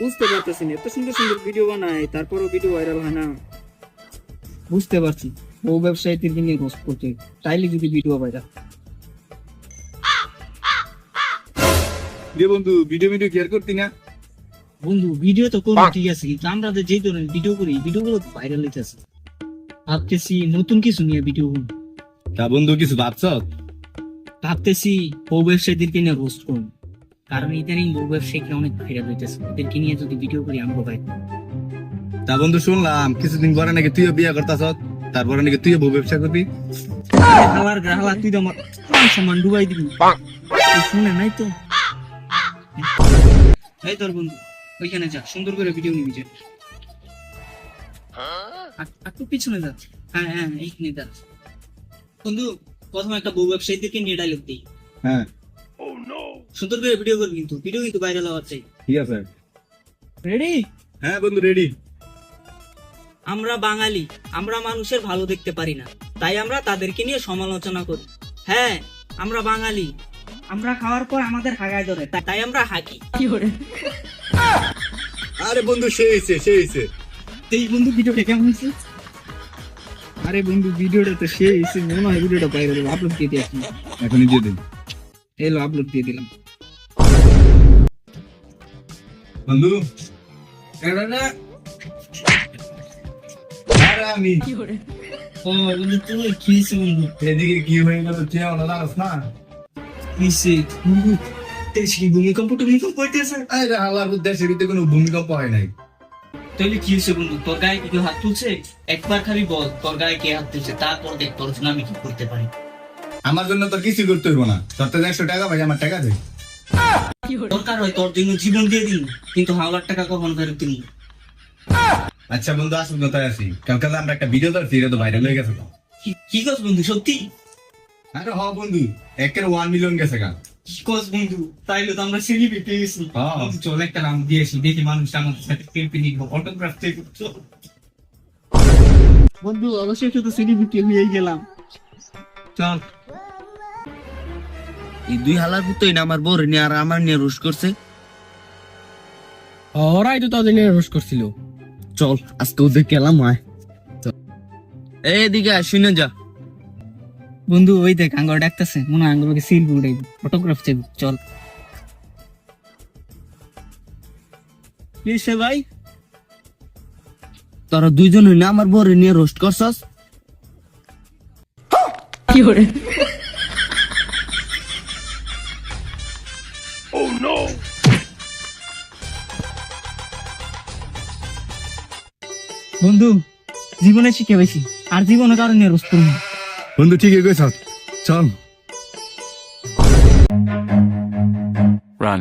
বুঝতে পারতেছি না, এত সুন্দর সুন্দর ভিডিও বানায় তারপরও ভিডিও ভাইরাল হয় না। বুঝতে পারছি ও ব্যবসায়ীদেরকে নিয়ে রোস্ট করছে, তাইলে যদি ভিডিও ভাইরাল। বন্ধু ভিডিও কেয়ার করতি না? বন্ধু ভিডিও তো করি ঠিক আছে, কিন্তু আমরা যে যেই ধরনের ভিডিও করি ভিডিওগুলো তো ভাইরাল হইতেছে। ভাবতেছি নতুন কিছু নিয়ে ভিডিও করব। তা বন্ধু কিছু ভাবছ? ভাবতেছি বউ ব্যবসায়ীদেরকে নিয়ে রোস্ট করব, কারণ ইদানিং বউ ব্যবসায়ীকে অনেক ভাইরাল হইতেছে, ওদেরকে নিয়ে যদি ভিডিও করি আমগো ভাই। তা বন্ধু শুনলাম কিছুদিন পরে নাকি তুইও বিয়ে করতাছ, তারপরে নাকি তুইও বউ ব্যবসা করবি। হালার গ্রাহলা তুই তো আমার মান সম্মান ডুবাই দিবি। তুই শুনে নাই তো? এই তোর বন্ধু ওইখানে যা, সুন্দর করে ভিডিও নিবি যা। একটু পিছনে যা। হ্যাঁ হ্যাঁ এইখানে যা। বন্ধু প্রথমে একটা বউ ব্যবসায়ীদেরকে নিয়ে ডায়লগ দিই। হ্যাঁ সুন্দর করে ভিডিও করবি, কিন্তু ভিডিও কিন্তু ভাইরাল হওয়ার চাই। ঠিক আছে। রেডি? হ্যাঁ বন্ধু রেডি। আমরা বাঙালি, আমরা মানুষের ভালো দেখতে পারি না, তাই আমরা তাদেরকে নিয়ে সমালোচনা করি। হ্যাঁ আমরা বাঙালি, আমরা খাওয়ার পর আমাদের হাগায় ধরে, তাই আমরা হাঁকি। আরে বন্ধু সে হইছে। এই বন্ধু ভিডিওটা কেমন হয়েছে? আরে বন্ধু ভিডিওটা তো সেই হয়েছে, মনে হয় ভিডিওটা ভাইরাল হবে। আপলোড দিয়ে দিই, এখনই দিয়ে দিন। এলো আপলোড দিয়ে দিলাম। বন্ধু আরে আমি ও বন্ধু তুই কি হয়েছে বন্ধু? এদিকে কি হয়ে গেল তুই আমার জানাস না? কিসে বন্ধু? দেশে কি ভূমিকম্প হইতেছে? আরে হালার দেশের ভিতরে কোনো ভূমিকম্প হয় নাই। তাহলে কি হয়েছে বন্ধু? তোর গায়ে কি কেউ হাত তুলছে? একবার খালি বল তোর গায়ে কে হাত তুলছে, তারপর দেখ তোর জন্য আমি কি করতে পারি। আমার জন্য তো কিছু করতে হইব না, তোর তো 100 টাকা ভাই, আমার টাকা দে। দরকার হয় তোর জন্য জীবন দিয়ে দিন, কিন্তু হাওলার টাকা কখন ফেরত দিন। আচ্ছা বন্ধু আসুন তাই আসি, কালকে আমরা একটা ভিডিও ধরছি, এটা তো ভাইরাল হয়ে গেছে। কি কস বন্ধু সত্যি? আরে হ বন্ধু, একের 1 মিলিয়ন গেছে গা। কি কস বন্ধু? তাইলে তো আমরা সেলিব্রিটি পেয়ে গেছি। হ্যাঁ। চল একটা নাম দিয়েছি, দেখি মানুষ আমাদের সাথে সেলফি নিব, অটোগ্রাফ থেকে। বন্ধু অবশ্যই শুধু সেলিব্রিটি হয়ে গেলাম। চল। এই দুই হালার পুতই না আমার বউরে নিয়ে আর আমার নিয়ে রোস্ট করছে। ওরাই তো তাদের নিয়ে রোস্ট করছিল। চল আজকে ওদের গেলাম আয়। এদিকে শুনে যা। বন্ধু ওই দেখ আঙ্গুর ডাকতেছে, মনে হয় আঙ্গুরকে সেলফি উঠাইব, অটোগ্রাফ চাইব। চল। কিসে ভাই? তোরা দুইজন হই না আমার বউরে নিয়ে রোস্ট করছস। বন্ধু জীবনে শিখে পেয়েছি, আর জীবনে কারণে রোস্ট করবো না। বন্ধু ঠিকই কইছ, চল। Run.